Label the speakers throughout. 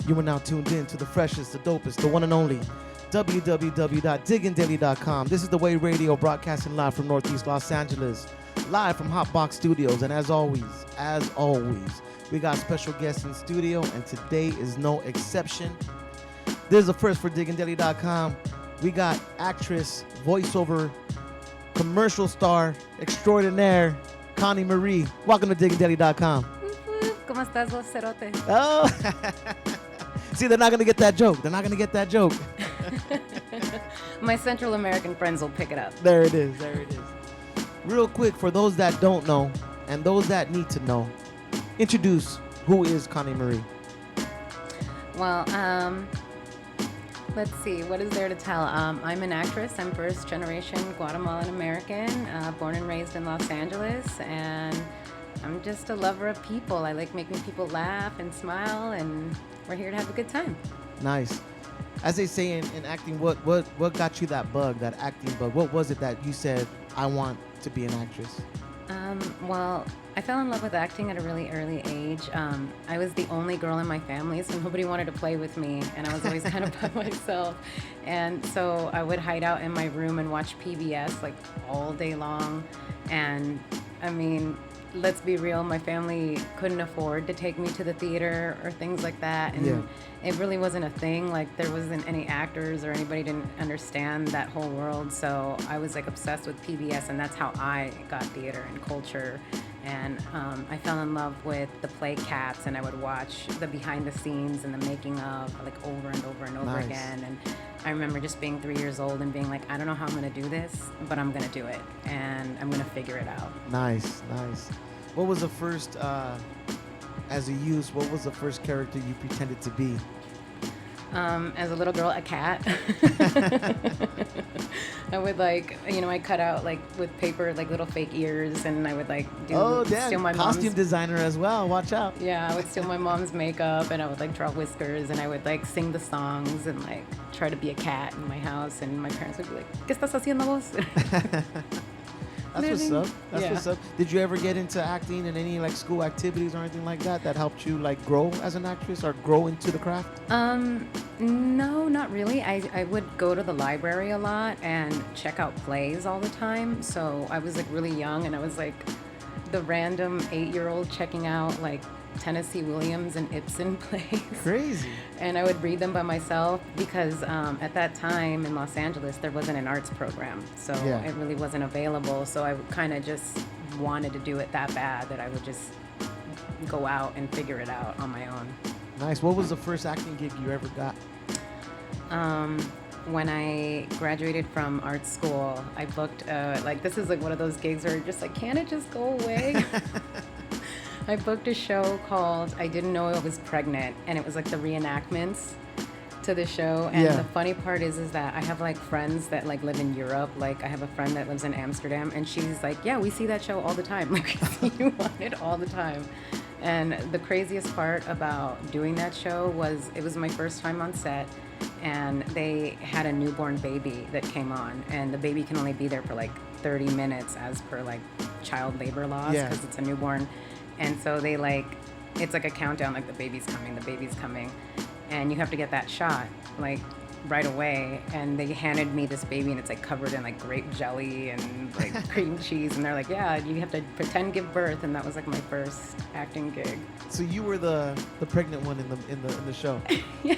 Speaker 1: You are now tuned in to the freshest, the dopest, the one and only www.diggingdaily.com. This is the Way Radio, broadcasting live from Northeast Los Angeles, live from HOTBOX Studios. And as always, we got special guests in studio, and today is no exception. This is the first for diggingdaily.com. We got actress, voiceover, commercial star extraordinaire, Connie Marie. Welcome to diggingdaily.com.
Speaker 2: ¿Cómo estás, vos, cerote?
Speaker 1: Oh, see, they're not going to get that joke.
Speaker 2: My Central American friends will pick it up.
Speaker 1: There it is. Real quick, for those that don't know and those that need to know, introduce who is Connie Marie.
Speaker 2: Well, let's see. What is there to tell? I'm an actress. I'm first generation Guatemalan American, born and raised in Los Angeles, and I'm just a lover of people. I like making people laugh and smile, and we're here to have a good time.
Speaker 1: Nice. As they say in acting, what got you that bug, that acting bug? What was it that you said, I want to be an actress?
Speaker 2: Well, I fell in love with acting at a really early age. I was the only girl in my family, so nobody wanted to play with me, and I was always kind of by myself. And so I would hide out in my room and watch PBS like all day long. And I mean, let's be real, my family couldn't afford to take me to the theater or things like that. And it really wasn't a thing. Like, there wasn't any actors or anybody didn't understand that whole world. So I was like obsessed with PBS, and that's how I got theater and culture. And I fell in love with the play Cats, and I would watch the behind the scenes and the making of like over and over and over again. And I remember just being 3 years old and being like, I don't know how I'm going to do this, but I'm going to do it, and I'm going to figure it out.
Speaker 1: Nice. What was the first, as a youth, what was the first character you pretended to be?
Speaker 2: As a little girl, a cat. I would I cut out like with paper like little fake ears, and I would steal my
Speaker 1: costume designer as well. Watch out.
Speaker 2: Yeah, I would steal my mom's makeup, and I would draw whiskers, and I would sing the songs and try to be a cat in my house, and my parents would be like, ¿Qué estás haciendo vos?
Speaker 1: That's what's up. Did you ever get into acting in any school activities or anything like that helped you grow as an actress or grow into the craft?
Speaker 2: No, not really. I would go to the library a lot and check out plays all the time. So I was really young, and I was the random 8-year-old checking out Tennessee Williams and Ibsen plays.
Speaker 1: Crazy.
Speaker 2: And I would read them by myself because at that time in Los Angeles, there wasn't an arts program. So it really wasn't available. So I kind of just wanted to do it that bad that I would just go out and figure it out on my own.
Speaker 1: Nice. What was the first acting gig you ever got?
Speaker 2: When I graduated from art school, I booked, this is one of those gigs where you're just can it just go away? I booked a show called I Didn't Know I Was Pregnant, and it was the reenactments to the show. And the funny part is that I have friends that live in Europe. I have a friend that lives in Amsterdam, and she's yeah, we see that show all the time. We see you on it all the time. And the craziest part about doing that show was it was my first time on set, and they had a newborn baby that came on, and the baby can only be there for 30 minutes as per child labor laws because it's a newborn. And so they it's a countdown, the baby's coming, and you have to get that shot right away. And they handed me this baby, and it's covered in grape jelly and cream cheese, and they're yeah, you have to pretend give birth. And that was my first acting gig.
Speaker 1: So you were the pregnant one in the show.
Speaker 2: Yeah,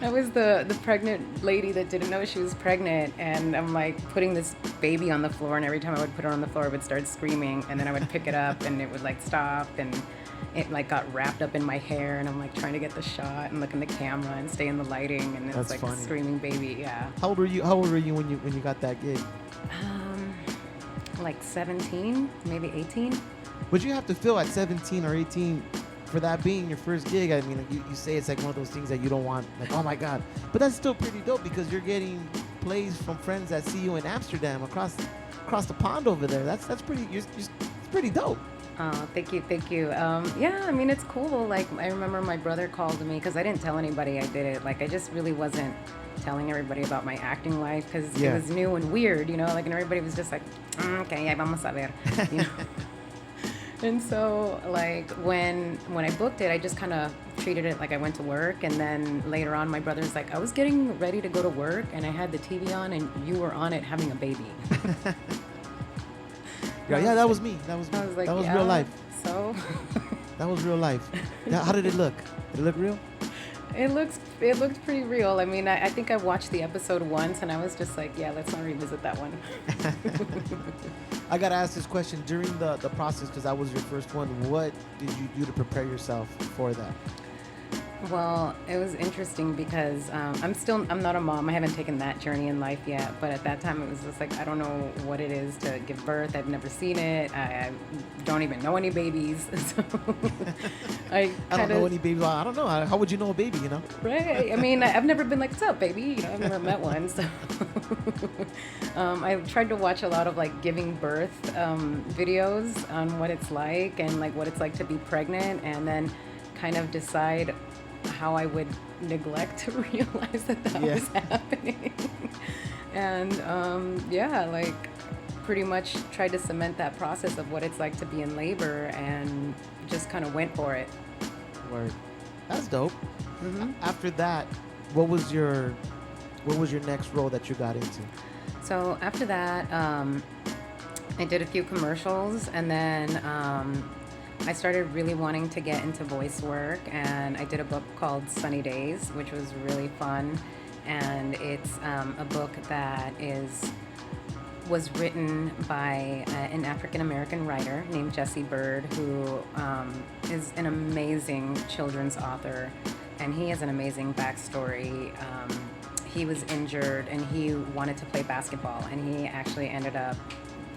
Speaker 2: I was the pregnant lady that didn't know she was pregnant, and I'm putting this baby on the floor, and every time I would put her on the floor, it would start screaming, and then I would pick it up, and it would stop, and it got wrapped up in my hair, and I'm trying to get the shot and look in the camera and stay in the lighting, and it's a screaming baby. Yeah.
Speaker 1: How old were you when you got that gig?
Speaker 2: 17, maybe 18.
Speaker 1: Would you have to feel at 17 or 18 for that being your first gig? I mean, you say it's one of those things that you don't want, oh my God, but that's still pretty dope because you're getting plays from friends that see you in Amsterdam across the pond over there. That's pretty. It's pretty dope.
Speaker 2: Oh, thank you. Yeah, I mean, it's cool. I remember my brother called me because I didn't tell anybody I did it. I just really wasn't telling everybody about my acting life because it was new and weird, and everybody was just okay, ya vamos a ver, And so, when I booked it, I just kind of treated it like I went to work. And then later on, my brother's like, I was getting ready to go to work and I had the TV on and you were on it having a baby.
Speaker 1: Yeah, that was me. That was me.
Speaker 2: I was like,
Speaker 1: that was
Speaker 2: yeah,
Speaker 1: real life.
Speaker 2: So
Speaker 1: That was real life. Now, how did it look? Did it look real?
Speaker 2: it looked pretty real. I mean, I think I watched the episode once and I was just like, yeah, let's not revisit that one.
Speaker 1: I got to ask this question during the process, because that was your first one. What did you do to prepare yourself for that?
Speaker 2: Well, it was interesting because I'm not a mom. I haven't taken that journey in life yet. But at that time, it was just like, I don't know what it is to give birth. I've never seen it. I don't even know any babies. So I
Speaker 1: don't know any babies. I don't know. How would you know a baby,
Speaker 2: Right. I mean, I've never been like, what's up, baby? I've never met one. So I tried to watch a lot of like giving birth videos on what it's like and like what it's like to be pregnant, and then kind of decide how I would neglect to realize that was happening. And like pretty much tried to cement that process of what it's like to be in labor and just kind of went for it.
Speaker 1: Word. That's dope.
Speaker 2: Mm-hmm.
Speaker 1: After that, what was your next role that you got into?
Speaker 2: So after that, I did a few commercials, and then I started really wanting to get into voice work, and I did a book called Sunny Days, which was really fun. And it's a book that was written by an African-American writer named Jesse Bird, who is an amazing children's author, and he has an amazing backstory. He was injured, and he wanted to play basketball, and he actually ended up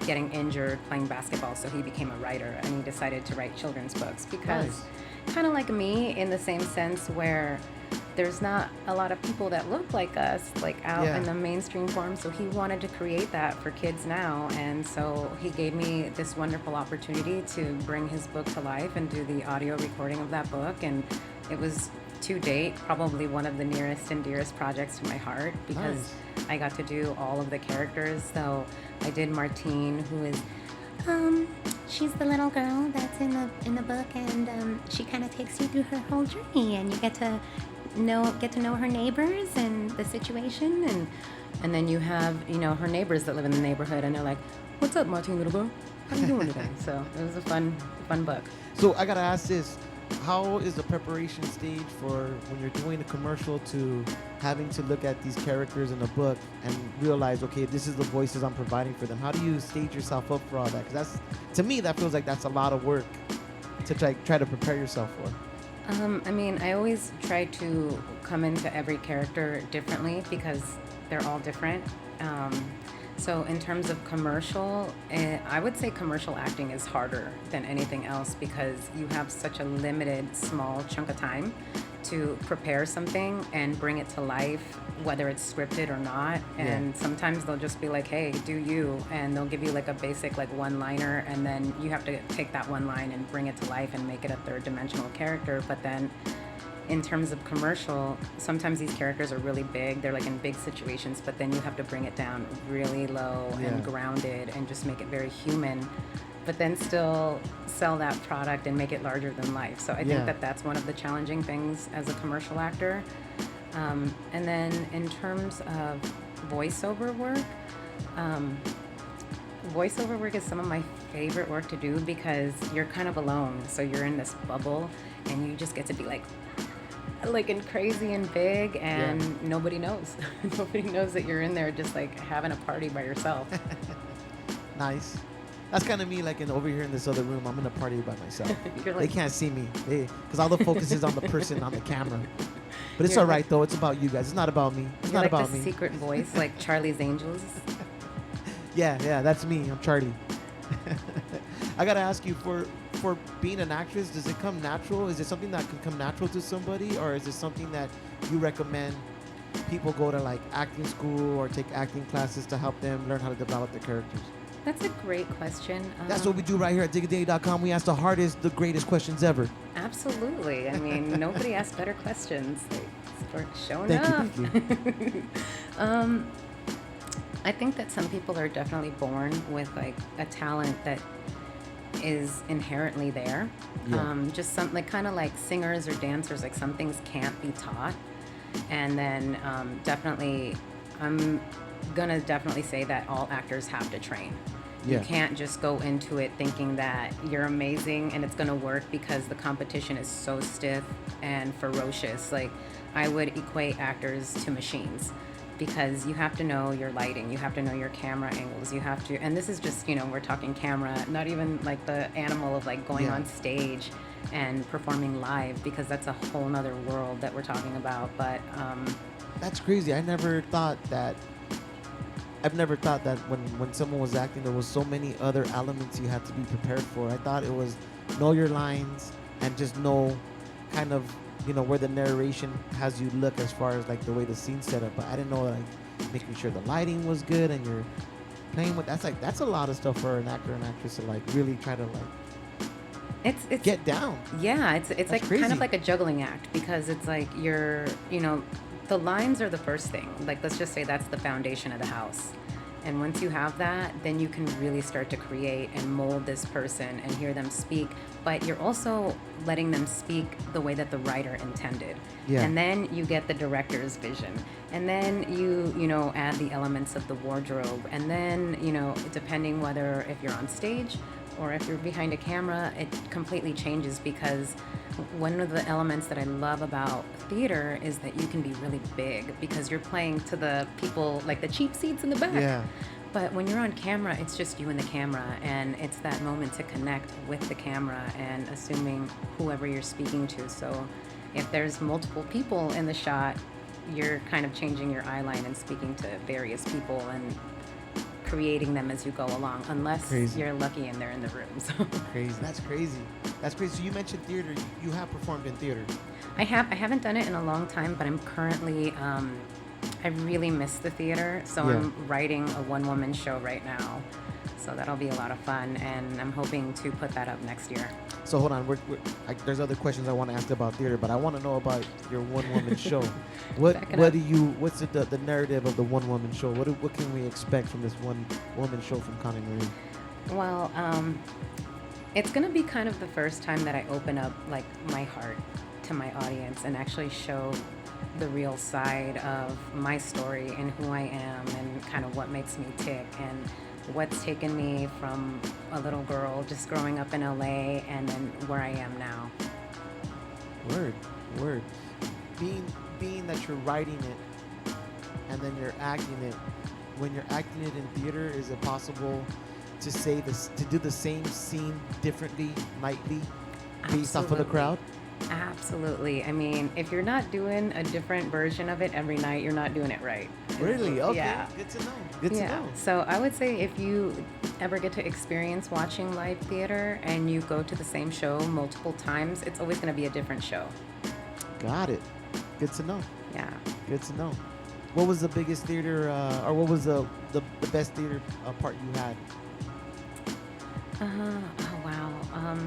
Speaker 2: getting injured playing basketball, so he became a writer, and he decided to write children's books because kind of like me in the same sense where there's not a lot of people that look like us like out in the mainstream form, so he wanted to create that for kids now. And so he gave me this wonderful opportunity to bring his book to life and do the audio recording of that book, and it was to date probably one of the nearest and dearest projects to my heart because I got to do all of the characters. So I did Martine, who is
Speaker 3: she's the little girl that's in the book, and she kind of takes you through her whole journey, and you get to know her neighbors and the situation,
Speaker 2: and then you have her neighbors that live in the neighborhood, and they're like, "What's up, Martine, little girl? How you doing today?" So it was a fun book.
Speaker 1: So I gotta ask this: how is the preparation stage for when you're doing a commercial to having to look at these characters in the book and realize, okay, this is the voices I'm providing for them? How do you stage yourself up for all that? Because to me, that feels like that's a lot of work to try to prepare yourself for.
Speaker 2: I mean, I always try to come into every character differently because they're all different. So in terms of commercial, I would say commercial acting is harder than anything else because you have such a limited, small chunk of time to prepare something and bring it to life, whether it's scripted or not. And sometimes they'll just be like, hey, do you? And they'll give you like a basic like one-liner, and then you have to take that one line and bring it to life and make it a third-dimensional character. But then in terms of commercial, sometimes these characters are really big. They're like in big situations, but then you have to bring it down really low and grounded and just make it very human, but then still sell that product and make it larger than life. So I think that that's one of the challenging things as a commercial actor. And then in terms of voiceover work, voiceover work is some of my favorite work to do because you're kind of alone. So you're in this bubble and you just get to be like and crazy and big, and nobody knows. Nobody knows that you're in there just like having a party by yourself.
Speaker 1: Nice. That's kind of me, like over here in this other room. I'm in a party by myself. They can't see me because all the focus is on the person on the camera. But it's all right, though. It's about you guys. It's not about me. It's not
Speaker 2: like
Speaker 1: about
Speaker 2: the
Speaker 1: me.
Speaker 2: Secret voice, like Charlie's Angels.
Speaker 1: Yeah, that's me. I'm Charlie. I got to ask you, for being an actress, does it come natural? Is it something that can come natural to somebody, or is it something that you recommend people go to like acting school or take acting classes to help them learn how to develop their characters?
Speaker 2: That's a great question.
Speaker 1: That's what we do right here at DIGGINDAILY.com. We ask the hardest, the greatest questions ever.
Speaker 2: Absolutely. I mean, nobody asks better questions. Thanks for showing
Speaker 1: Thank
Speaker 2: up.
Speaker 1: you.
Speaker 2: I think that some people are definitely born with like a talent that is inherently there.
Speaker 1: Yeah.
Speaker 2: Just some like kind of like singers or dancers, like some things can't be taught. And then definitely, I'm gonna definitely say that all actors have to train.
Speaker 1: Yeah.
Speaker 2: You can't just go into it thinking that you're amazing and it's gonna work, because the competition is so stiff and ferocious. Like, I would equate actors to machines, because you have to know your lighting, you have to know your camera angles, you have to, and this is just, we're talking camera, not even like the animal of like going
Speaker 1: Yeah.
Speaker 2: on stage and performing live, because that's a whole nother world that we're talking about. But
Speaker 1: That's crazy. I've never thought that when someone was acting, there was so many other elements you had to be prepared for. I thought it was know your lines and just know kind of, where the narration has you look as far as like the way the scene's set up. But I didn't know like making sure the lighting was good and you're playing with, that's a lot of stuff for an actor and actress to like really try to like
Speaker 2: it's
Speaker 1: get down.
Speaker 2: Yeah, it's like
Speaker 1: crazy.
Speaker 2: kind of like a juggling act, because it's like the lines are the first thing. Like, let's just say that's the foundation of the house. And once you have that, then you can really start to create and mold this person and hear them speak. But you're also letting them speak the way that the writer intended.
Speaker 1: Yeah.
Speaker 2: And then you get the director's vision. And then you add the elements of the wardrobe. And then, depending whether if you're on stage or if you're behind a camera, it completely changes, because one of the elements that I love about theater is that you can be really big, because you're playing to the people, like the cheap seats in the back.
Speaker 1: Yeah.
Speaker 2: But when you're on camera, it's just you and the camera, and it's that moment to connect with the camera and assuming whoever you're speaking to. So if there's multiple people in the shot, you're kind of changing your eye line and speaking to various people and creating them as you go along, unless
Speaker 1: Crazy.
Speaker 2: you're lucky and they're in the room. So
Speaker 1: Crazy. That's crazy. That's crazy. So you mentioned theater. You have performed in theater.
Speaker 2: I haven't done it in a long time, but I'm currently I really miss the theater, so
Speaker 1: Yeah.
Speaker 2: I'm writing a one-woman show right now. So that'll be a lot of fun, and I'm hoping to put that up next year.
Speaker 1: So hold on. There's other questions I want to ask about theater, but I want to know about your one-woman show. What's the narrative of the one-woman show? What can we expect from this one-woman show from Connie Marie?
Speaker 2: Well, it's gonna be kind of the first time that I open up like my heart to my audience and actually show the real side of my story and who I am and kind of what makes me tick and what's taken me from a little girl just growing up in LA and then where I am now.
Speaker 1: Word. Being that you're writing it and then you're acting it. When you're acting it in theater, is it possible to do the same scene differently nightly based off of the crowd?
Speaker 2: Absolutely. I mean, if you're not doing a different version of it every night, you're not doing it right.
Speaker 1: Really? Okay.
Speaker 2: Yeah.
Speaker 1: Good to know. Good to know.
Speaker 2: So I would say if you ever get to experience watching live theater and you go to the same show multiple times, it's always going to be a different show.
Speaker 1: Got it. Good to know.
Speaker 2: Yeah.
Speaker 1: Good to know. What was the biggest theater, or what was the best theater part you had?
Speaker 2: Oh, wow.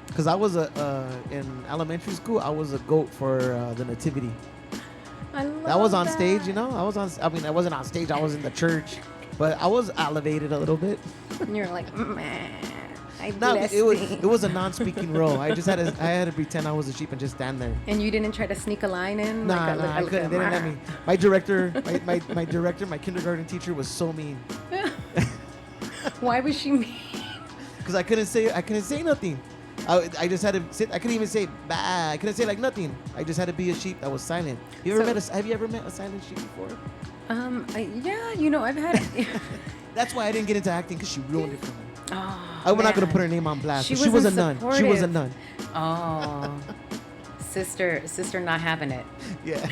Speaker 1: Because I was in elementary school, I was a goat for the nativity.
Speaker 2: I love
Speaker 1: That was on
Speaker 2: that.
Speaker 1: stage, I wasn't on stage, I was in the church, but I was elevated a little bit.
Speaker 2: And you're like, man, I
Speaker 1: No,
Speaker 2: bless
Speaker 1: it
Speaker 2: thee."
Speaker 1: was a non-speaking role. I had to pretend I was a sheep and just stand there.
Speaker 2: And you didn't try to sneak a line in?
Speaker 1: Nah,
Speaker 2: like
Speaker 1: I couldn't. They didn't let me. My director, my kindergarten teacher was so mean.
Speaker 2: Why was she mean?
Speaker 1: Because I couldn't say nothing. I just had to sit. I couldn't even say bah. I couldn't say like nothing. I just had to be a sheep that was silent. Have you ever met a silent sheep before?
Speaker 2: Yeah, I've had it.
Speaker 1: That's why I didn't get into acting, because she ruined it for me.
Speaker 2: Oh,
Speaker 1: I'm not gonna
Speaker 2: man.
Speaker 1: put her name on blast.
Speaker 2: She
Speaker 1: But she was a
Speaker 2: wasn't
Speaker 1: nun. She was a
Speaker 2: supportive.
Speaker 1: nun.
Speaker 2: Oh, sister not having it.
Speaker 1: Yeah.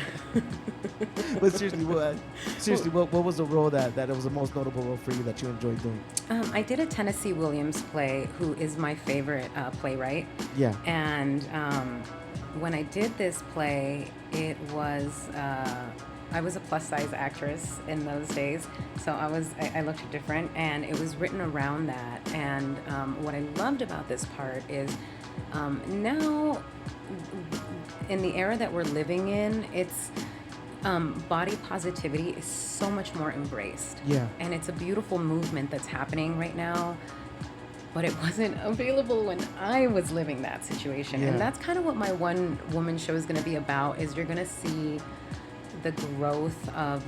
Speaker 1: But seriously, what was the role that was the most notable role for you that you enjoyed doing?
Speaker 2: I did a Tennessee Williams play, who is my favorite playwright.
Speaker 1: Yeah.
Speaker 2: And when I did this play, it was I was a plus size actress in those days, so I looked different, and it was written around that. And what I loved about this part is now in the era that we're living in, it's body positivity is so much more embraced.
Speaker 1: Yeah.
Speaker 2: And it's a beautiful movement that's happening right now. but it wasn't available when I was living that situation.
Speaker 1: Yeah.
Speaker 2: And that's kind of what my one woman show is going to be about, is you're going to see the growth of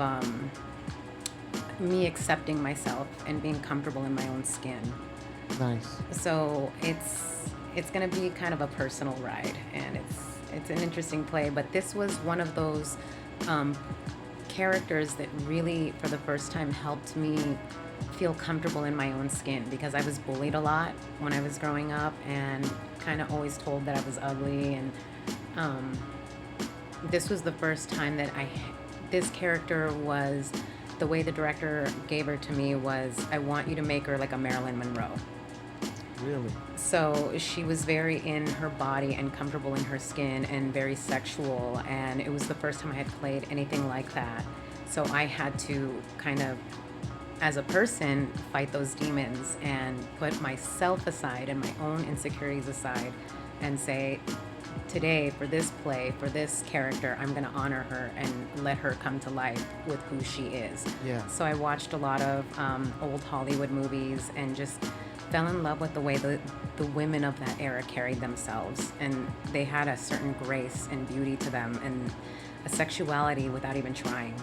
Speaker 2: me accepting myself and being comfortable in my own skin.
Speaker 1: Nice.
Speaker 2: So it's going to be kind of a personal ride, and it's an interesting play. But this was one of those characters that really, for the first time, helped me feel comfortable in my own skin, because I was bullied a lot when I was growing up and kind of always told that I was ugly. And this was the first time that this character was, the way the director gave her to me was, I want you to make her like a Marilyn Monroe.
Speaker 1: Really?
Speaker 2: So she was very in her body and comfortable in her skin and very sexual, and it was the first time I had played anything like that. So I had to kind of, as a person, fight those demons and put myself aside and my own insecurities aside and say, today, for this play, for this character, I'm going to honor her and let her come to life with who she is.
Speaker 1: Yeah.
Speaker 2: So I watched a lot of old Hollywood movies and just fell in love with the way the women of that era carried themselves. And they had a certain grace and beauty to them and a sexuality without even trying.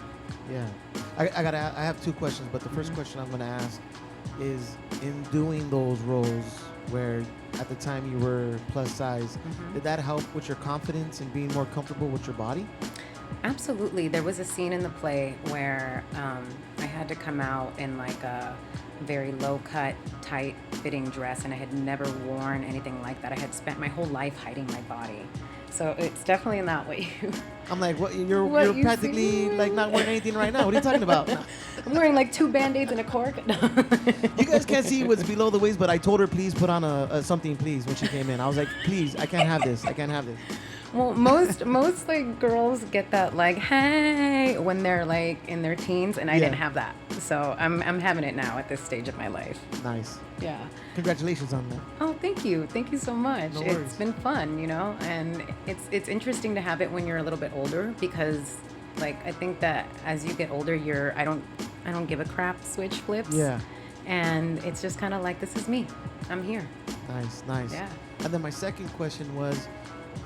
Speaker 1: Yeah. I have two questions, but the first question I'm going to ask is, in doing those roles where at the time you were plus size, did that help with your confidence and being more comfortable with your body?
Speaker 2: Absolutely. There was a scene in the play where I had to come out in like a very low-cut, tight-fitting dress, and I had never worn anything like that. I had spent my whole life hiding my body. So it's definitely not what you...
Speaker 1: I'm like, what? You're
Speaker 2: you
Speaker 1: practically
Speaker 2: see?
Speaker 1: like not wearing anything right now. What are you talking about?
Speaker 2: I'm wearing like 2 Band-Aids and a cork.
Speaker 1: You guys can't see what's below the waist, but I told her, please put on a something, please, when she came in. I was like, please, I can't have this. I can't have this.
Speaker 2: Well, most like girls get that like, hey, when they're like in their teens, and I didn't have that. So I'm having it now at this stage of my life.
Speaker 1: Nice.
Speaker 2: Yeah.
Speaker 1: Congratulations on that.
Speaker 2: Oh, thank you so much.
Speaker 1: No worries.
Speaker 2: It's been fun, and it's interesting to have it when you're a little bit older, because like I think that as you get older, I don't give a crap switch flips.
Speaker 1: Yeah.
Speaker 2: And it's just kind of like, this is me. I'm here.
Speaker 1: Nice.
Speaker 2: Yeah.
Speaker 1: And then my second question was,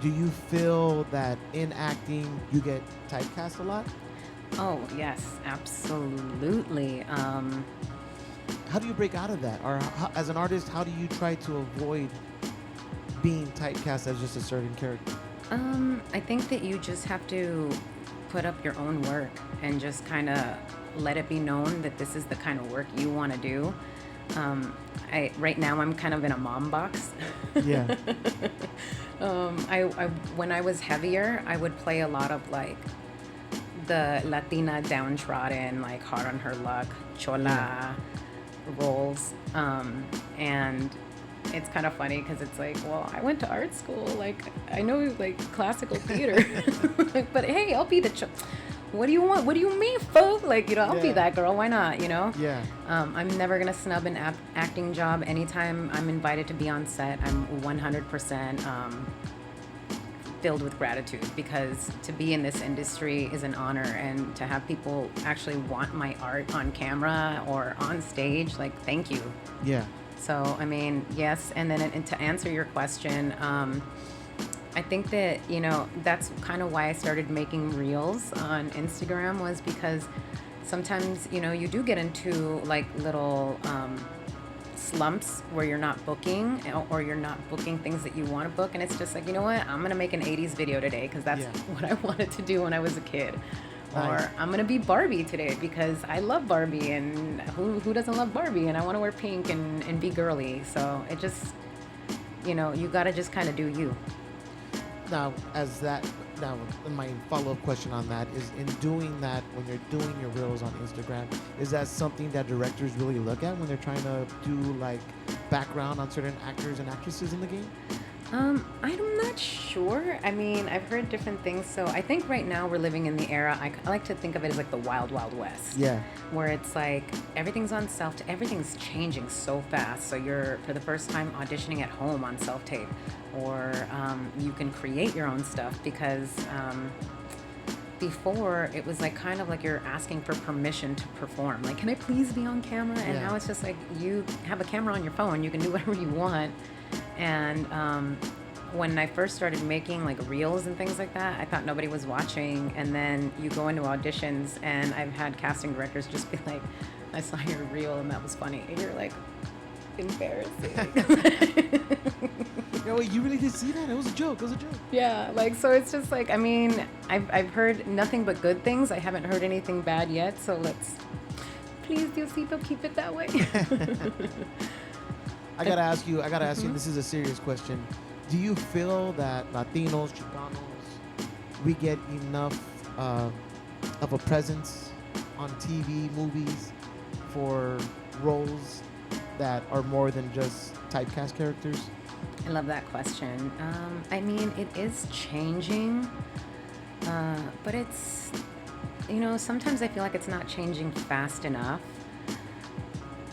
Speaker 1: do you feel that in acting you get typecast a lot?
Speaker 2: Oh, yes, absolutely.
Speaker 1: How do you break out of that? Or as an artist, how do you try to avoid being typecast as just a certain character?
Speaker 2: I think that you just have to put up your own work and just kind of let it be known that this is the kind of work you want to do. Right now I'm kind of in a mom box.
Speaker 1: Yeah.
Speaker 2: When I was heavier, I would play a lot of like the Latina downtrodden, like hard on her luck, chola roles. And it's kind of funny because it's like, well, I went to art school, like I know like classical theater, but hey, I'll be the what do you want? What do you mean, folks? Like, I'll be that girl. Why not?
Speaker 1: Yeah.
Speaker 2: I'm never gonna snub an acting job. Anytime I'm invited to be on set, I'm 100% filled with gratitude, because to be in this industry is an honor, and to have people actually want my art on camera or on stage, like, thank you.
Speaker 1: Yeah.
Speaker 2: So, I mean, yes. And then and to answer your question, I think that, that's kind of why I started making reels on Instagram, was because sometimes, you do get into like little slumps where you're not booking, or you're not booking things that you want to book. And it's just like, you know what? I'm going to make an 80s video today because that's what I wanted to do when I was a kid. Nice. Or I'm going to be Barbie today because I love Barbie, and who doesn't love Barbie? And I want to wear pink and be girly. So it just, you got to just kind of do you.
Speaker 1: Now, my follow-up question on that is, in doing that, when you're doing your reels on Instagram, is that something that directors really look at when they're trying to do like background on certain actors and actresses in the game?
Speaker 2: I'm not sure. I mean, I've heard different things. So I think right now we're living in the era, I like to think of it as like the wild, wild west.
Speaker 1: Yeah.
Speaker 2: Where it's like everything's on everything's changing so fast. So you're, for the first time, auditioning at home on self-tape. Or you can create your own stuff because before it was like kind of like you're asking for permission to perform. Like, can I please be on camera? And
Speaker 1: Yeah.
Speaker 2: now it's just like you have a camera on your phone, you can do whatever you want. And when I first started making like reels and things like that, I thought nobody was watching. And then you go into auditions, and I've had casting directors just be like, I saw your reel and that was funny. And you're like, embarrassing.
Speaker 1: Yo, wait, you really did see that? It was a joke. It was a joke.
Speaker 2: Yeah, like, so it's just like, I mean, I've heard nothing but good things. I haven't heard anything bad yet, so let's, please, Diosito, keep it that way.
Speaker 1: I gotta ask you, this is a serious question. Do you feel that Latinos, Chicanos, we get enough of a presence on TV, movies, for roles that are more than just typecast characters?
Speaker 2: I love that question. I mean, it is changing, but it's, you know, sometimes I feel like it's not changing fast enough.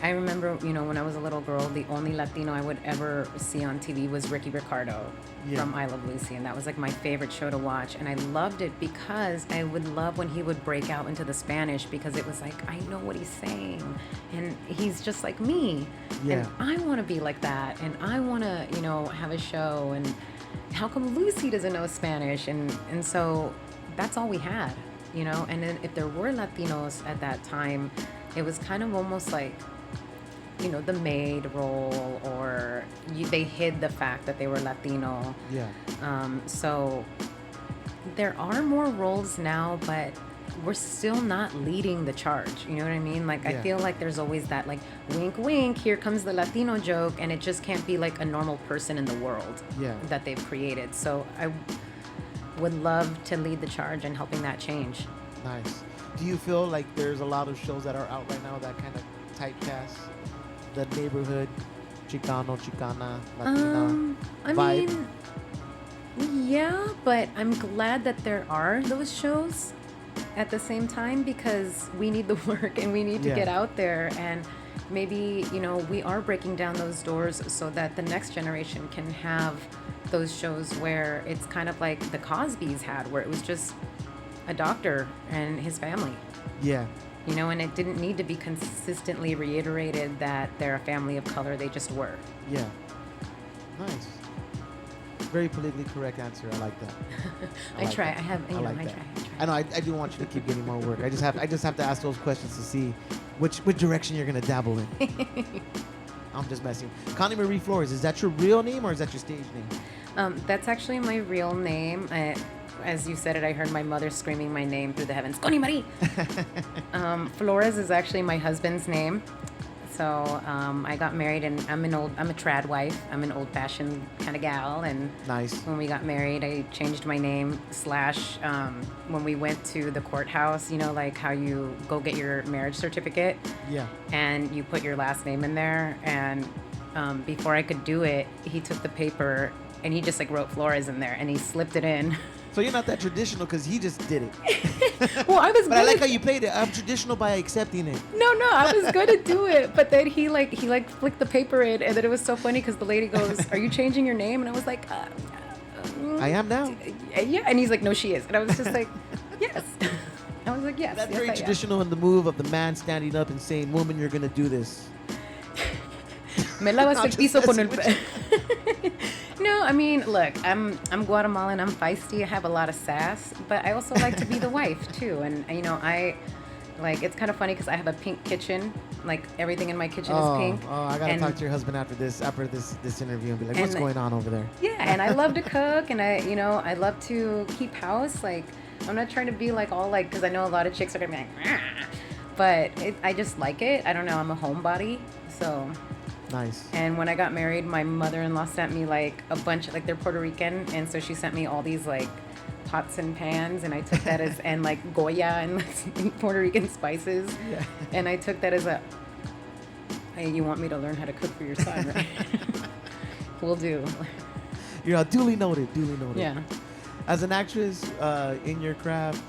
Speaker 2: I remember, you know, when I was a little girl, the only Latino I would ever see on TV was Ricky Ricardo from I Love Lucy, and that was like my favorite show to watch. And I loved it because I would love when he would break out into the Spanish, because it was like, I know what he's saying, and he's just like me.
Speaker 1: Yeah.
Speaker 2: And I want to be like that, and I want to, you know, have a show. And how come Lucy doesn't know Spanish? And so that's all we had, you know. And then if there were Latinos at that time, it was kind of almost like, you know, the maid role, or they hid the fact that they were Latino.
Speaker 1: Yeah.
Speaker 2: So there are more roles now, but we're still not leading the charge. You know what I mean? Like,
Speaker 1: Yeah.
Speaker 2: I feel like there's always that, like, wink, wink, here comes the Latino joke, and it just can't be like a normal person in the world that they've created. So I would love to lead the charge in helping that change.
Speaker 1: Nice. Do you feel like there's a lot of shows that are out right now that kind of typecast the neighborhood, Chicano, Chicana, Latina
Speaker 2: I
Speaker 1: vibe?
Speaker 2: mean, yeah, but I'm glad that there are those shows at the same time, because we need the work and we need to get out there, and maybe, you know, we are breaking down those doors so that the next generation can have those shows where it's kind of like the Cosbys had, where it was just a doctor and his family.
Speaker 1: Yeah.
Speaker 2: You know, and it didn't need to be consistently reiterated that they're a family of color. They just were.
Speaker 1: Yeah. Nice. Very politically correct answer. I like that.
Speaker 2: I try.
Speaker 1: that.
Speaker 2: I have. You know,
Speaker 1: like
Speaker 2: I
Speaker 1: that.
Speaker 2: try.
Speaker 1: I know. I do want you to keep getting more work. I just have to ask those questions to see which direction you're gonna dabble in. I'm just messing. Connie Marie Flores. Is that your real name or is that your stage name?
Speaker 2: That's actually my real name. As you said it, I heard my mother screaming my name through the heavens. Connie Marie. Flores is actually my husband's name. So I got married, and I'm a trad wife. I'm an old-fashioned kind of gal. And
Speaker 1: Nice.
Speaker 2: when we got married, I changed my name / when we went to the courthouse, you know, like how you go get your marriage certificate.
Speaker 1: Yeah.
Speaker 2: And you put your last name in there. And before I could do it, he took the paper and he just like wrote Flores in there, and he slipped it in.
Speaker 1: So you're not that traditional because he just did it.
Speaker 2: Well, I was.
Speaker 1: But I like how you played it. I'm traditional by accepting it.
Speaker 2: No, I was going to do it, but then he flicked the paper in, and then it was so funny because the lady goes, "Are you changing your name?" And I was like,
Speaker 1: I am now.
Speaker 2: "Yeah," and he's like, "No, she is," and I was just like, "Yes." I was like, "Yes."
Speaker 1: That's
Speaker 2: yes,
Speaker 1: very
Speaker 2: I am."
Speaker 1: traditional in the move of the man standing up and saying, "Woman, you're gonna do this."
Speaker 2: Me lavas
Speaker 1: I'm
Speaker 2: el
Speaker 1: just
Speaker 2: piso con el
Speaker 1: messing
Speaker 2: pe- No, I mean, look, I'm Guatemalan, I'm feisty, I have a lot of sass, but I also like to be the wife too. And you know, it's kind of funny because I have a pink kitchen, like everything in my kitchen is pink.
Speaker 1: Oh, I gotta
Speaker 2: and,
Speaker 1: talk to your husband after this interview and be like, what's going on over there?
Speaker 2: Yeah, and I love to cook, and I love to keep house. Like, I'm not trying to be like all like, because I know a lot of chicks are gonna be like, "Rah." But I just like it. I don't know, I'm a homebody, so.
Speaker 1: Nice.
Speaker 2: And when I got married, my mother-in-law sent me like a bunch of, like, they're Puerto Rican, and so she sent me all these like pots and pans, and I took that as, and like Goya and like, Puerto Rican spices.
Speaker 1: Yeah.
Speaker 2: And I took that as a, hey, you want me to learn how to cook for your son, right? Will do.
Speaker 1: You're all duly noted.
Speaker 2: Yeah.
Speaker 1: As an actress in your craft,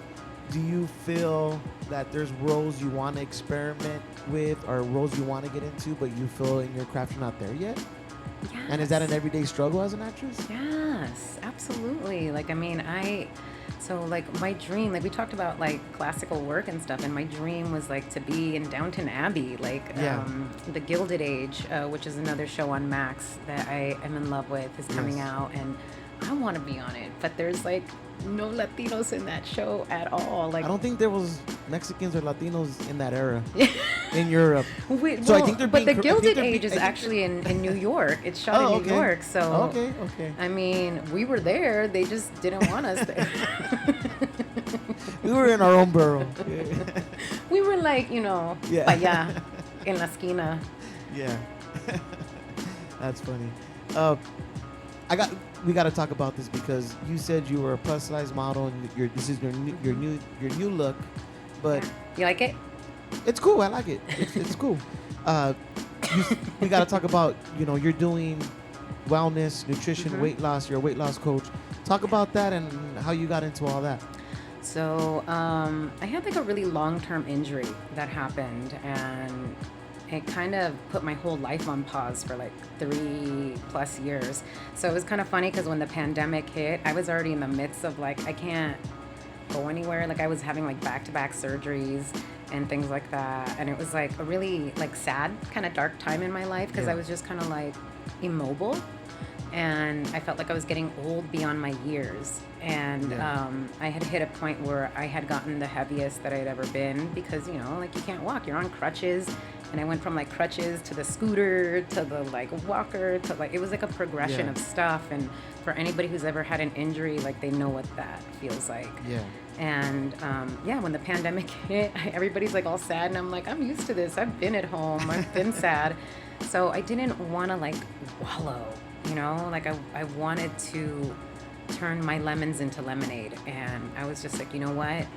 Speaker 1: do you feel that there's roles you want to experiment with or roles you want to get into, but you feel in your craft you're not there yet? And is that an everyday struggle as an actress?
Speaker 2: Yes, absolutely. Like, I mean, so like my dream, like we talked about like classical work and stuff, and my dream was like to be in Downton Abbey, like The Gilded Age, which is another show on Max that I am in love with, is coming out, and I want to be on it, but there's like no Latinos in that show at all. Like,
Speaker 1: I don't think there was Mexicans or Latinos in that era in Europe.
Speaker 2: Wait,
Speaker 1: So
Speaker 2: well,
Speaker 1: I think they're
Speaker 2: but
Speaker 1: being
Speaker 2: The Gilded Age is actually in New York. It's shot in New York, so
Speaker 1: okay.
Speaker 2: I mean, we were there. They just didn't want us there.
Speaker 1: We were in our own borough.
Speaker 2: We were like, you know, allá, en la esquina.
Speaker 1: Yeah. That's funny. We got to talk about this because you said you were a plus size model and this is your new look, but
Speaker 2: you like it?
Speaker 1: It's cool. I like it. It's cool. We got to talk about, you're doing wellness, nutrition, weight loss. You're a weight loss coach. Talk about that and how you got into all that.
Speaker 2: So I had like a really long-term injury that happened, and it kind of put my whole life on pause for like 3+ years. So it was kind of funny because when the pandemic hit, I was already in the midst of like, I can't go anywhere. Like I was having like back-to-back surgeries and things like that. And it was like a really like sad, kind of dark time in my life because I was just kind of like immobile. And I felt like I was getting old beyond my years. And I had hit a point where I had gotten the heaviest that I'd ever been because, like you can't walk, you're on crutches. And I went from like crutches to the scooter to the like walker to like, it was like a progression of stuff. And for anybody who's ever had an injury, like they know what that feels like. Yeah. And when the pandemic hit, everybody's like all sad. And I'm like, I'm used to this. I've been at home. I've been sad. So I didn't want to like wallow, like I wanted to turn my lemons into lemonade. And I was just like, you know what?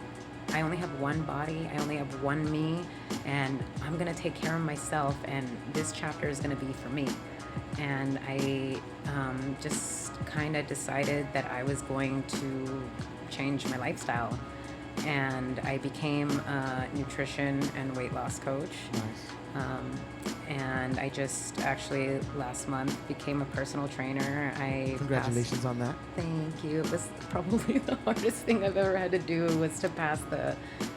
Speaker 2: I only have one body, I only have one me, and I'm gonna take care of myself, and this chapter is gonna be for me. And I just kind of decided that I was going to change my lifestyle. And I became a nutrition and weight loss coach. Nice. And I just actually last month became a personal trainer.
Speaker 1: Congratulations on that.
Speaker 2: Thank you. It was probably the hardest thing I've ever had to do was to pass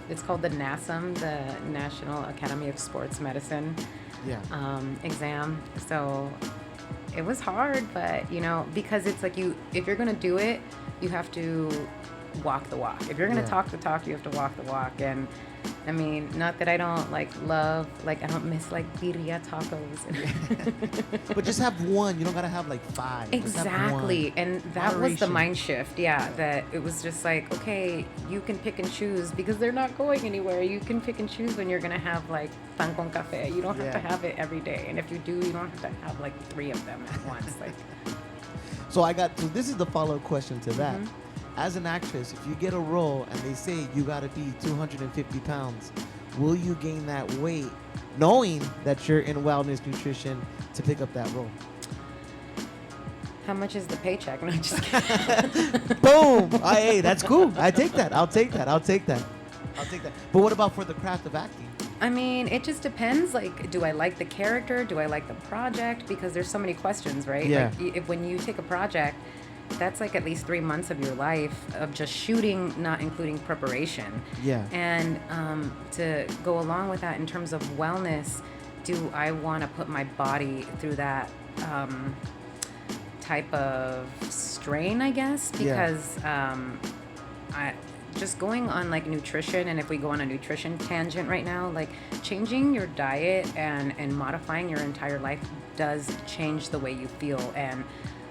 Speaker 2: it's called the NASM, the National Academy of Sports Medicine exam. So it was hard, but because it's like if you're going to do it, you have to walk the walk. If you're going to talk the talk, you have to walk the walk. And I mean, not that I don't I don't miss like birria tacos.
Speaker 1: But just have one. You don't gotta have like 5.
Speaker 2: Exactly. And that was the mind shift. Yeah. That it was just like, okay, you can pick and choose because they're not going anywhere. You can pick and choose when you're gonna have like pan con café. You don't have to have it every day. And if you do, you don't have to have like 3 of them at once.
Speaker 1: So this is the follow-up question to that. Mm-hmm. As an actress, if you get a role and they say you got to be 250 pounds, will you gain that weight knowing that you're in wellness nutrition to pick up that role?
Speaker 2: How much is the paycheck? No, just kidding.
Speaker 1: Boom! Hey, that's cool. I'll take that. But what about for the craft of acting?
Speaker 2: I mean, it just depends. Like, do I like the character? Do I like the project? Because there's so many questions, right?
Speaker 1: Yeah.
Speaker 2: Like, when you take a project, that's like at least 3 months of your life of just shooting, not including preparation.
Speaker 1: Yeah.
Speaker 2: And to go along with that in terms of wellness, do I want to put my body through that type of strain, I guess? Because I just going on like nutrition, and if we go on a nutrition tangent right now, like changing your diet and modifying your entire life does change the way you feel. And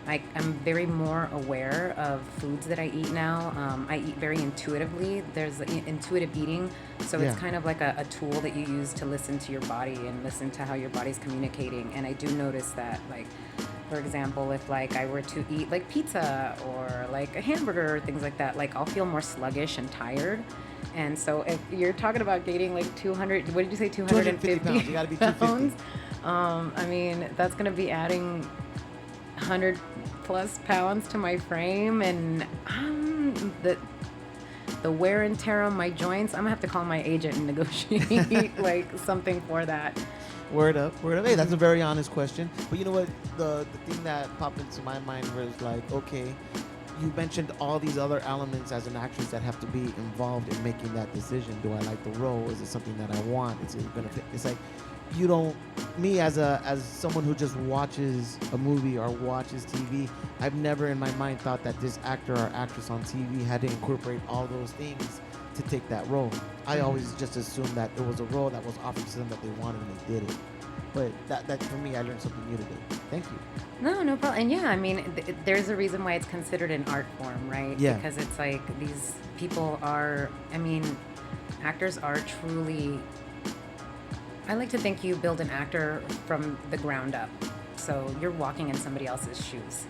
Speaker 2: I'm very more aware of foods that I eat now. I eat very intuitively. There's intuitive eating. So it's kind of like a tool that you use to listen to your body and listen to how your body's communicating. And I do notice that, like, for example, if like I were to eat like pizza or like a hamburger or things like that, like I'll feel more sluggish and tired. And so if you're talking about gaining like 200, what did you say, 250
Speaker 1: pounds? You gotta be 250.
Speaker 2: I mean, that's going to be adding 100+ pounds to my frame, and the wear and tear on my joints, I'm gonna have to call my agent and negotiate like something for that.
Speaker 1: Word up, word up. Hey, that's a very honest question. But you know what? The thing that popped into my mind was like, okay, you mentioned all these other elements as an actress that have to be involved in making that decision. Do I like the role? Is it something that I want? Is it gonna fit? It's like you don't. Me as someone who just watches a movie or watches TV, I've never in my mind thought that this actor or actress on TV had to incorporate all those things to take that role. I always just assumed that it was a role that was offered to them that they wanted and they did it. But that for me, I learned something new today. Thank you.
Speaker 2: No problem. And yeah, I mean, there's a reason why it's considered an art form, right?
Speaker 1: Yeah.
Speaker 2: Because it's like these people are, I mean, actors are truly, I like to think you build an actor from the ground up. So you're walking in somebody else's shoes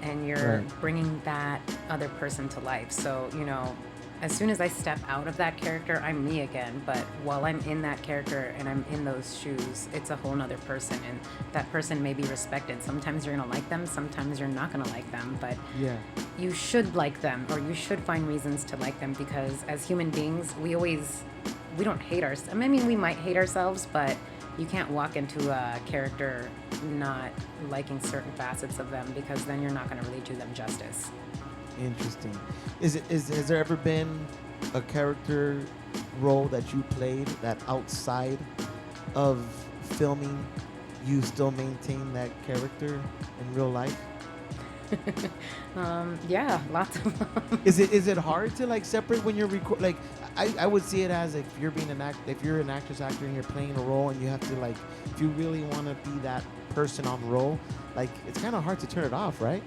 Speaker 2: and you're
Speaker 1: Right.
Speaker 2: bringing that other person to life. So, you know, as soon as I step out of that character, I'm me again. But while I'm in that character and I'm in those shoes, it's a whole nother person. And that person may be respected. Sometimes you're going to like them. Sometimes you're not going to like them. But
Speaker 1: Yeah.
Speaker 2: you should like them, or you should find reasons to like them, because as human beings, we don't hate ourselves. I mean, we might hate ourselves, but you can't walk into a character not liking certain facets of them, because then you're not going to really do them justice.
Speaker 1: Interesting. Has there ever been a character role that you played that outside of filming you still maintain that character in real life?
Speaker 2: Yeah, lots of them.
Speaker 1: Is it hard to like separate when you're like I would see it as if you're being if you're an actor and you're playing a role and you have to like, if you really want to be that person on role, like it's kind of hard to turn it off, right?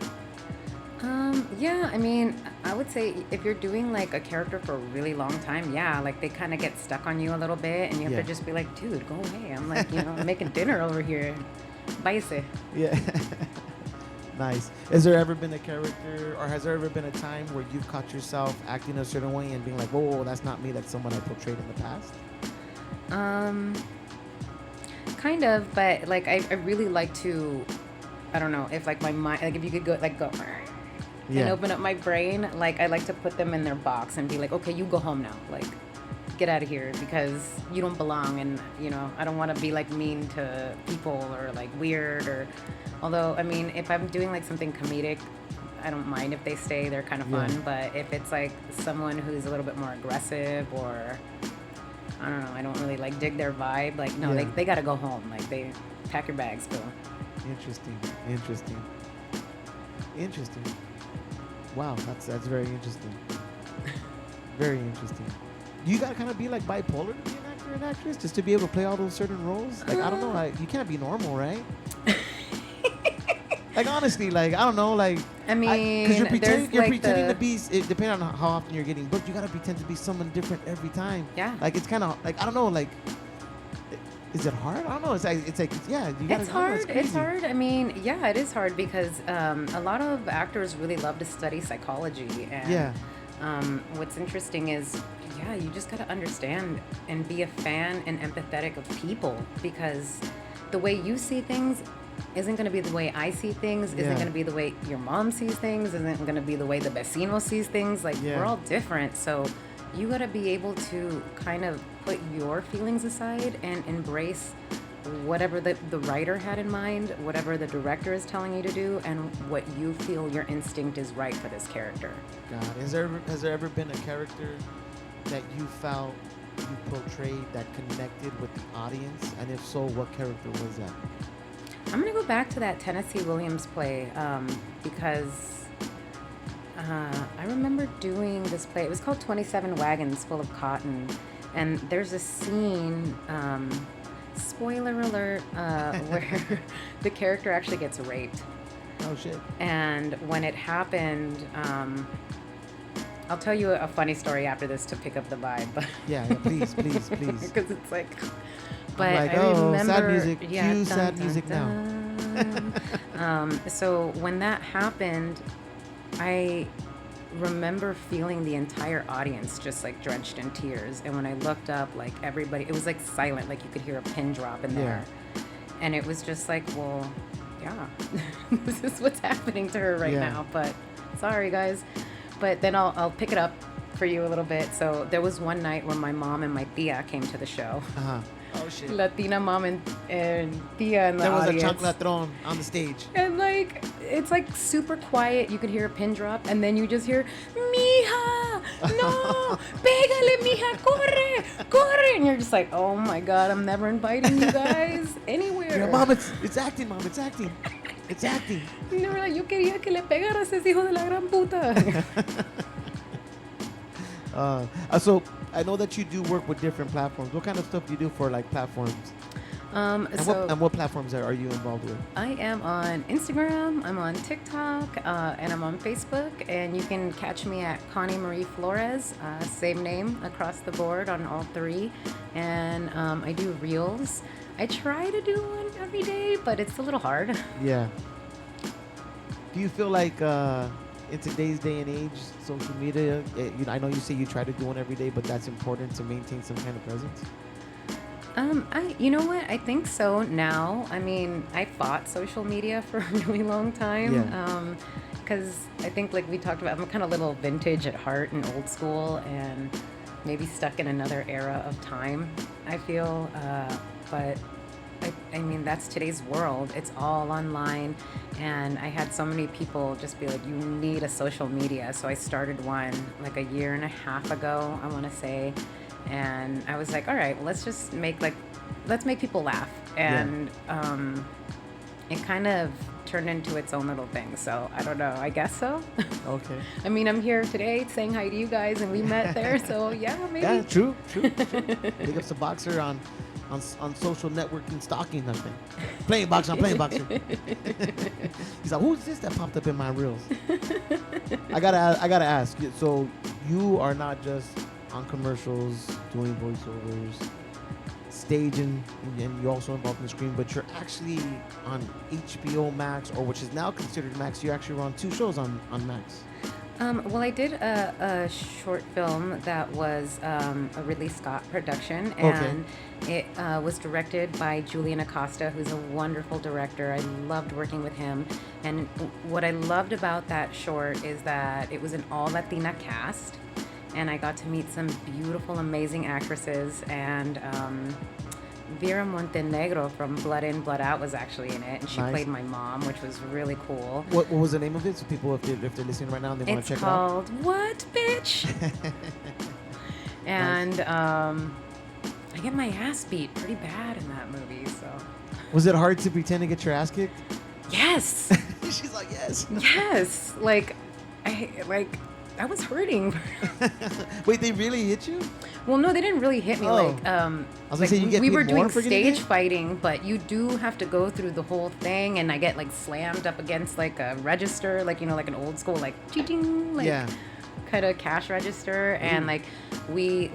Speaker 2: Yeah, I mean, I would say if you're doing like a character for a really long time, yeah, like they kind of get stuck on you a little bit and you have
Speaker 1: Yeah.
Speaker 2: to just be like, dude, go away. I'm like, you know, making dinner over here. Baise.
Speaker 1: Yeah. Nice. Has there ever been a character, or has there ever been a time where you've caught yourself acting a certain way and being like, whoa, that's not me, that's someone I portrayed in the past?
Speaker 2: Kind of, but like I really like to, I don't know, if like my mind, like if you could go and open up my brain, like I like to put them in their box and be like, okay, you go home now, like get out of here because you don't belong. And you know, I don't want to be like mean to people or like weird, or although I mean, if I'm doing like something comedic, I don't mind if they stay, they're kind of fun.
Speaker 1: Yeah.
Speaker 2: But if it's like someone who's a little bit more aggressive, or I don't know, I don't really like dig their vibe, like no,
Speaker 1: Yeah.
Speaker 2: they gotta go home, like they pack your bags, go.
Speaker 1: Interesting. Wow, that's very interesting. Very interesting. You gotta kind of be like bipolar to be an actor and actress, just to be able to play all those certain roles. Like I don't know, like you can't be normal, right? Like honestly, like I don't know, like
Speaker 2: I mean,
Speaker 1: because you're
Speaker 2: there's
Speaker 1: pretending
Speaker 2: like
Speaker 1: to be. It depending on how often you're getting booked, you gotta pretend to be someone different every time.
Speaker 2: Yeah.
Speaker 1: Like it's kind of like I don't know, like is it hard? I don't know. It's like yeah, you gotta.
Speaker 2: It's
Speaker 1: I don't know,
Speaker 2: hard. It's
Speaker 1: crazy.
Speaker 2: hard. I mean, yeah, it is hard because a lot of actors really love to study psychology. And,
Speaker 1: Yeah.
Speaker 2: what's interesting is, yeah, you just got to understand and be a fan and empathetic of people, because the way you see things isn't going to be the way I see things, isn't
Speaker 1: Yeah.
Speaker 2: going to be the way your mom sees things, isn't going to be the way the vecino sees things. Like,
Speaker 1: Yeah.
Speaker 2: we're all different. So you got to be able to kind of put your feelings aside and embrace whatever the writer had in mind, whatever the director is telling you to do, and what you feel your instinct is right for this character.
Speaker 1: God, has there ever been a character that you felt you portrayed that connected with the audience? And if so, what character was that?
Speaker 2: I'm going to go back to that Tennessee Williams play because I remember doing this play. It was called 27 Wagons Full of Cotton. And there's a scene, spoiler alert, where the character actually gets raped.
Speaker 1: Oh shit.
Speaker 2: And when it happened, I'll tell you a funny story after this to pick up the vibe. But
Speaker 1: Yeah, please.
Speaker 2: because it's like, but
Speaker 1: like,
Speaker 2: I
Speaker 1: oh,
Speaker 2: remember,
Speaker 1: sad music.
Speaker 2: yeah,
Speaker 1: Cue sad music now.
Speaker 2: So when that happened, I remember feeling the entire audience just like drenched in tears. And when I looked up, like everybody, it was like silent, like you could hear a pin drop in there. And it was just like, well, yeah, this is what's happening to her right
Speaker 1: Yeah.
Speaker 2: now. But sorry, guys. But then I'll pick it up for you a little bit. So there was one night when my mom and my tia came to the show.
Speaker 1: Uh-huh. Oh shit.
Speaker 2: Latina mom and tia in the
Speaker 1: There was
Speaker 2: audience.
Speaker 1: a chancla thrown on the stage.
Speaker 2: And like it's like super quiet. You could hear a pin drop, and then you just hear, "Mija, no, pégale, mija, corre, corre!" And you're just like, "Oh my god, I'm never inviting you guys anywhere."
Speaker 1: Yeah, mom, it's acting, mom, it's acting, it's acting.
Speaker 2: And they were like, "Yo quería que le pegaras ese hijo de la gran puta."
Speaker 1: So I know that you do work with different platforms. What kind of stuff do you do for like platforms? And what platforms are you involved with?
Speaker 2: I am on Instagram, I'm on TikTok, and I'm on Facebook. And you can catch me at Connie Marie Flores, same name across the board on all three. And I do reels. I try to do one every day, but it's a little hard.
Speaker 1: Yeah. Do you feel like in today's day and age, social media, I know you say you try to do one every day, but that's important to maintain some kind of presence?
Speaker 2: You know what? I think so now. I mean, I fought social media for a really long time.
Speaker 1: Yeah.
Speaker 2: Because I think, like we talked about, I'm kind of a little vintage at heart and old school and maybe stuck in another era of time, I feel. But I mean, that's today's world. It's all online. And I had so many people just be like, you need a social media. So I started one like a year and a half ago, I want to say. And I was like, all right, well, let's make people laugh. And it kind of turned into its own little thing. So I don't know, I guess so.
Speaker 1: Okay.
Speaker 2: I mean, I'm here today saying hi to you guys, and we met there. So yeah, maybe.
Speaker 1: Yeah, true. Big ups to Boxer on social networking stalking nothing. Playing Boxer, I'm playing Boxer. He's like, who's this that popped up in my reels? I gotta ask. So you are not just on commercials, doing voiceovers, staging, and you're also involved in the screen, but you're actually on HBO Max, or which is now considered Max. You actually were on 2 shows on Max.
Speaker 2: Well, I did a short film that was a Ridley Scott production, and it was directed by Julian Acosta, who's a wonderful director. I loved working with him, and what I loved about that short is that it was an all Latina cast, and I got to meet some beautiful, amazing actresses, and Vera Montenegro from Blood In, Blood Out was actually in it, and she played my mom, which was really cool.
Speaker 1: What was the name of it? So people, if they're listening right now and they want to check it out.
Speaker 2: It's called What, Bitch? And I get my ass beat pretty bad in that movie, so.
Speaker 1: Was it hard to pretend to get your ass kicked?
Speaker 2: Yes.
Speaker 1: She's like, yes.
Speaker 2: Yes. I was hurting.
Speaker 1: Wait, they really hit you?
Speaker 2: Well, no, they didn't really hit me.
Speaker 1: I was gonna say, you get
Speaker 2: we
Speaker 1: paid
Speaker 2: were
Speaker 1: more
Speaker 2: doing
Speaker 1: for getting
Speaker 2: stage
Speaker 1: hit?
Speaker 2: fighting, but you do have to go through the whole thing, and I get like slammed up against like a register, like like an old school ching, kind of cash register, and we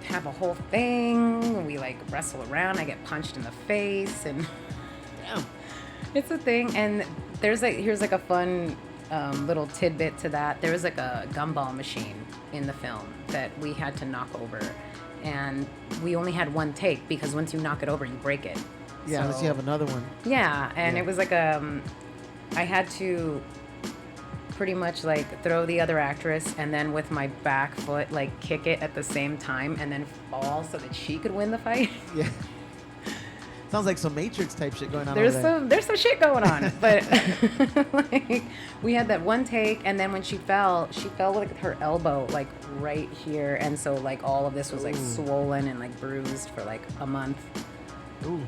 Speaker 2: have a whole thing. We wrestle around. I get punched in the face, and
Speaker 1: Damn.
Speaker 2: it's a thing. And here's a fun little tidbit to that. There was a gumball machine in the film that we had to knock over, and we only had one take because once you knock it over, you break it.
Speaker 1: Yeah, unless you have another one.
Speaker 2: Yeah, and it was I had to pretty much throw the other actress and then with my back foot kick it at the same time and then fall so that she could win the fight.
Speaker 1: Yeah. Sounds like some Matrix type shit going on.
Speaker 2: There's some shit going on, but we had that one take, and then when she fell with her elbow right here, and so all of this was swollen and bruised for a month.
Speaker 1: Ooh.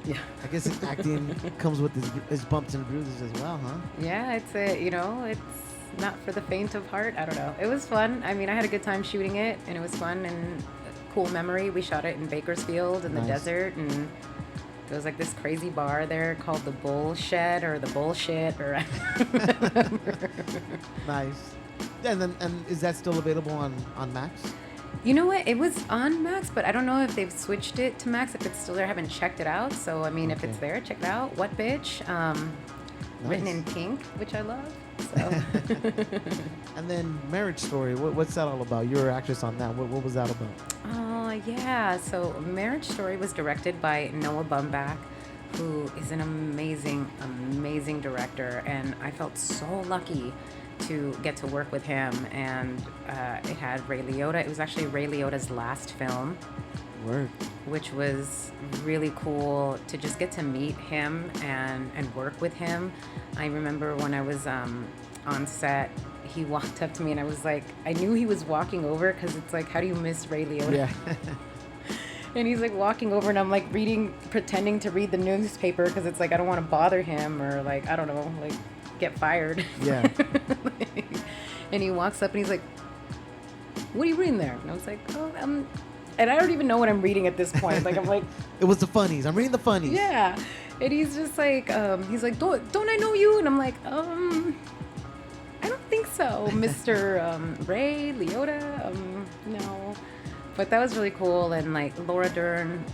Speaker 2: Yeah.
Speaker 1: I guess acting comes with his bumps and bruises as well, huh?
Speaker 2: Yeah, it's not for the faint of heart. I don't know. It was fun. I mean, I had a good time shooting it, and it was fun and cool memory. We shot it in Bakersfield in the desert, and there was this crazy bar there called the Bullshed or the Bullshit or I don't remember.
Speaker 1: Nice. And is that still available on Max?
Speaker 2: You know what? It was on Max, but I don't know if they've switched it to Max. If it's still there, I haven't checked it out. So I mean, if it's there, check it out. What Bitch? Written in pink, which I love. So.
Speaker 1: And then Marriage Story. What's that all about? You were an actress on that. What was that about?
Speaker 2: Oh yeah. So Marriage Story was directed by Noah Baumbach, who is an amazing, amazing director, and I felt so lucky to get to work with him. And it had Ray Liotta. It was actually Ray Liotta's last film.
Speaker 1: Word.
Speaker 2: which was really cool to just get to meet him and work with him. I remember when I was on set, he walked up to me and I was like, I knew he was walking over because it's like, how do you miss Ray Liotta?
Speaker 1: Yeah.
Speaker 2: And he's like walking over and I'm like pretending to read the newspaper because it's like, I don't want to bother him or like, I don't know, like get fired.
Speaker 1: Yeah.
Speaker 2: And he walks up and he's like, what are you reading there? And I was like, oh, and I don't even know what I'm reading at this point. Like, I'm like,
Speaker 1: It was the funnies. I'm reading the funnies.
Speaker 2: yeah. And he's just like, he's like, don't I know you? And I'm like, I don't think so, Mr. Ray Liotta. No. But that was really cool. And like Laura Dern,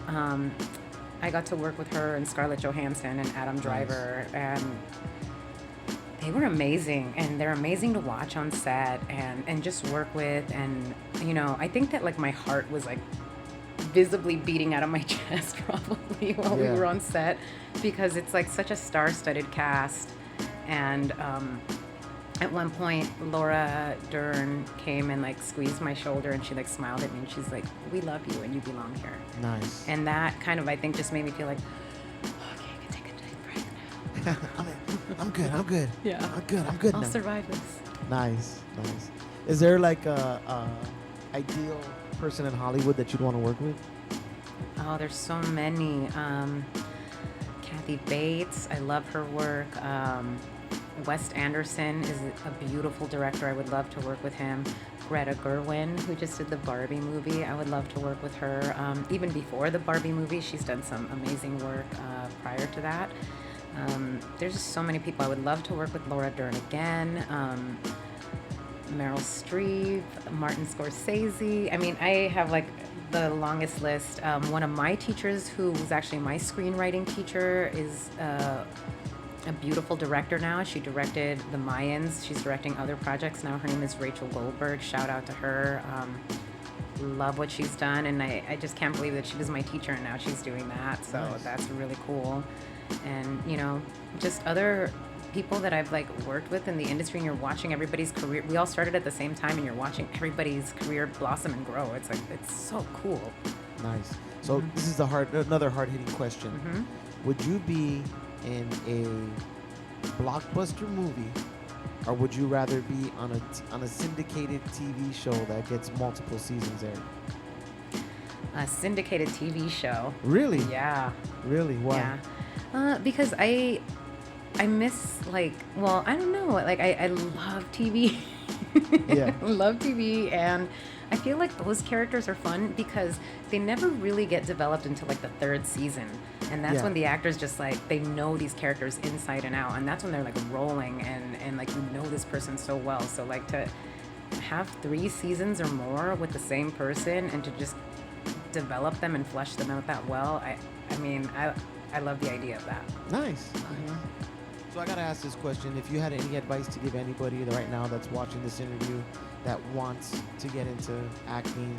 Speaker 2: I got to work with her and Scarlett Johansson and Adam Driver, and they were amazing, and they're amazing to watch on set and just work with. And you know, I think that like my heart was like visibly beating out of my chest probably while we were on set, because it's like such a star-studded cast. And at one point Laura Dern came and like squeezed my shoulder and she like smiled at me and she's like, we love you and you belong here.
Speaker 1: Nice.
Speaker 2: And that kind of, I think, just made me feel like, okay, I can take a deep breath now.
Speaker 1: I'm good.
Speaker 2: Yeah.
Speaker 1: I'm good
Speaker 2: I'll
Speaker 1: now.
Speaker 2: survive this.
Speaker 1: Nice. Is there like a ideal person in Hollywood that you'd want to work with?
Speaker 2: Oh, there's so many. Kathy Bates, I love her work. Wes Anderson is a beautiful director. I would love to work with him. Greta Gerwig, who just did the Barbie movie, I would love to work with her. Even before the Barbie movie, she's done some amazing work prior to that. There's just so many people. I would love to work with Laura Dern again. Meryl Streep, Martin Scorsese. I mean, I have like the longest list. One of my teachers, who was actually my screenwriting teacher, is a beautiful director now. She directed The Mayans. She's directing other projects now. Her name is Rachel Goldberg. Shout out to her. Love what she's done, and I just can't believe that she was my teacher and now she's doing that. So
Speaker 1: Nice.
Speaker 2: That's really cool. And you know, just other people that I've like worked with in the industry, and you're watching everybody's career. We all started at the same time, and you're watching everybody's career blossom and grow. It's like, it's so cool.
Speaker 1: Nice. So this is another hard-hitting question. Would you be in a blockbuster movie, or would you rather be on a syndicated TV show that gets multiple seasons aired?
Speaker 2: A syndicated TV show.
Speaker 1: Really?
Speaker 2: Yeah.
Speaker 1: Really? Why?
Speaker 2: Yeah. Because I miss, like, well, I don't know. Like, I love TV.
Speaker 1: Yeah.
Speaker 2: I love TV, and I feel like those characters are fun because they never really get developed until like the third season. And that's when the actors just like, they know these characters inside and out. And that's when they're like rolling and like, you know this person so well. So like to have 3 seasons or more with the same person and to just develop them and flesh them out that well, I mean, I love the idea of that.
Speaker 1: Nice. So I gotta ask this question: if you had any advice to give anybody right now that's watching this interview that wants to get into acting,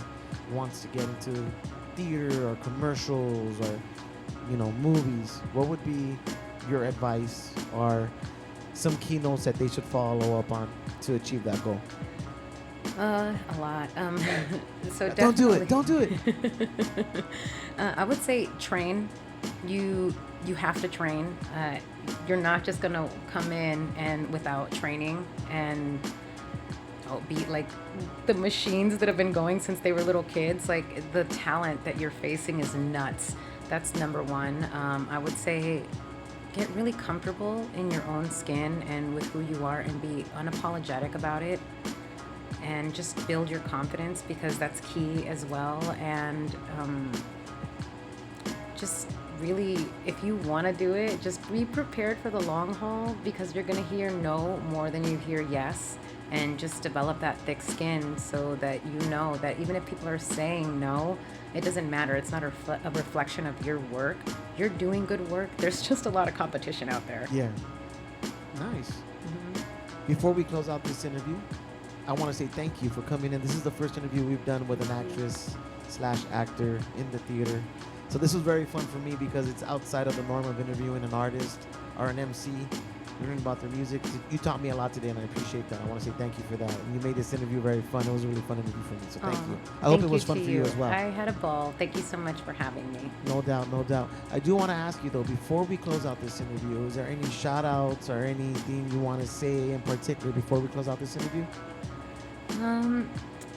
Speaker 1: wants to get into theater or commercials or, you know, movies, what would be your advice or some keynotes that they should follow up on to achieve that goal?
Speaker 2: A lot. So
Speaker 1: Don't do
Speaker 2: definitely-
Speaker 1: it. Don't do it.
Speaker 2: I would say train. You have to train. You're not just gonna come in and without training and be like the machines that have been going since they were little kids. Like, the talent that you're facing is nuts. That's number one. I would say get really comfortable in your own skin and with who you are, and be unapologetic about it, and just build your confidence, because that's key as well. And just really, if you want to do it, just be prepared for the long haul, because you're going to hear no more than you hear yes. And just develop that thick skin so that you know that even if people are saying no, it doesn't matter. It's not a reflection of your work. You're doing good work. There's just a lot of competition out there.
Speaker 1: Yeah. Nice. Before we close out this interview, I want to say thank you for coming in. This is the first interview we've done with an actress/actor in the theater. So this was very fun for me because it's outside of the norm of interviewing an artist or an MC. learning about their music. You taught me a lot today, and I appreciate that. I want to say thank you for that. And you made this interview very fun. It was a really fun interview for me, so thank you. I hope it was fun for you as well.
Speaker 2: I had a ball. Thank you so much for having me.
Speaker 1: No doubt, no doubt. I do want to ask you, though, before we close out this interview, is there any shout-outs or anything you want to say in particular before we close out this interview?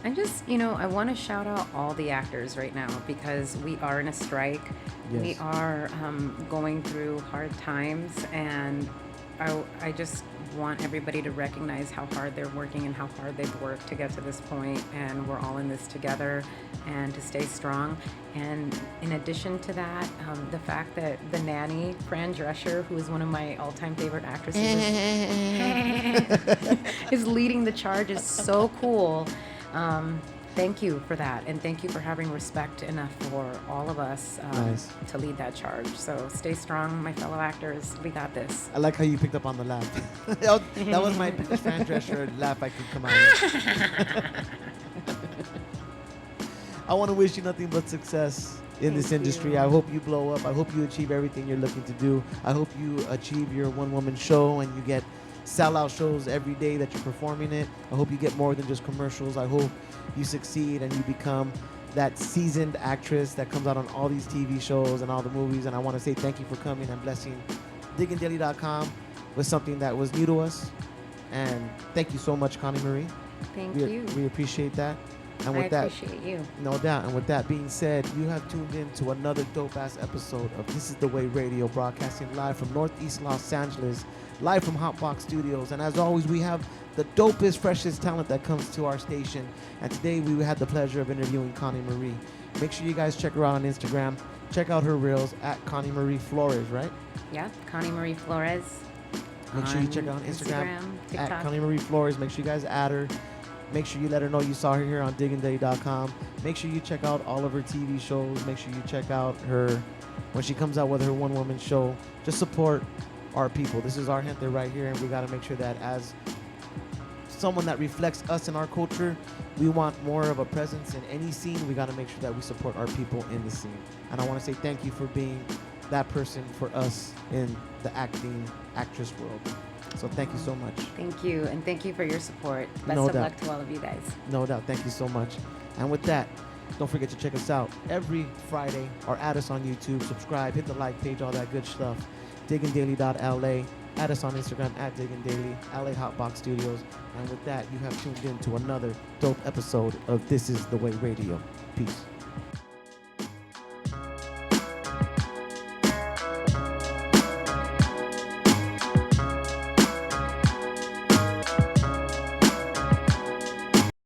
Speaker 2: I just, I want to shout out all the actors right now because we are in a strike.
Speaker 1: Yes.
Speaker 2: We are going through hard times, and I just want everybody to recognize how hard they're working and how hard they've worked to get to this point, and we're all in this together, and to stay strong. And in addition to that, the fact that the nanny, Fran Drescher, who is one of my all-time favorite actresses, is leading the charge is so cool. Thank you for that, and thank you for having respect enough for all of us
Speaker 1: Nice.
Speaker 2: to lead that charge. So stay strong, my fellow actors. We got this.
Speaker 1: I like how you picked up on the laugh. that was my Fran Drescher laugh I could come out with. I want to wish you nothing but success in this
Speaker 2: Thank
Speaker 1: industry.
Speaker 2: you.
Speaker 1: I hope you blow up. I hope you achieve everything you're looking to do. I hope you achieve your one-woman show and you get sellout shows every day that you're performing it. I hope you get more than just commercials. I hope you succeed and you become that seasoned actress that comes out on all these TV shows and all the movies. And I want to say thank you for coming and blessing DIGGINDAILY.com with something that was new to us. And thank you so much, Connie Marie.
Speaker 2: Thank you.
Speaker 1: We appreciate that. And
Speaker 2: I
Speaker 1: with that,
Speaker 2: appreciate you.
Speaker 1: no doubt. And with that being said, you have tuned in to another dope-ass episode of This Is The Way Radio, broadcasting live from Northeast Los Angeles, live from HOTBOX Studios. And as always, we have the dopest, freshest talent that comes to our station. And today we had the pleasure of interviewing Connie Marie. Make sure you guys check her out on Instagram. Check out her reels at Connie Marie Flores, right?
Speaker 2: Yeah, Connie Marie Flores.
Speaker 1: Make sure you check her out on Instagram at
Speaker 2: TikTok.
Speaker 1: Connie Marie Flores. Make sure you guys add her. Make sure you let her know you saw her here on DIGGINDAILY.com. Make sure you check out all of her TV shows. Make sure you check out her when she comes out with her one-woman show. Just support our people. This is our gente right here, and we got to make sure that as someone that reflects us in our culture, we want more of a presence in any scene. We got to make sure that we support our people in the scene. And I want to say thank you for being that person for us in the actress world. So thank you so much.
Speaker 2: Thank you, and thank you for your support. Best
Speaker 1: No
Speaker 2: of
Speaker 1: doubt.
Speaker 2: luck to all of you guys.
Speaker 1: No doubt. Thank you so much. And with that, don't forget to check us out every Friday or add us on YouTube. Subscribe, hit the like page, all that good stuff. DIGGINDAILY.LA. Add us on Instagram at DIGGINDAILY, LA HOTBOX Studios. And with that, you have tuned in to another dope episode of This Is The Way Radio. Peace.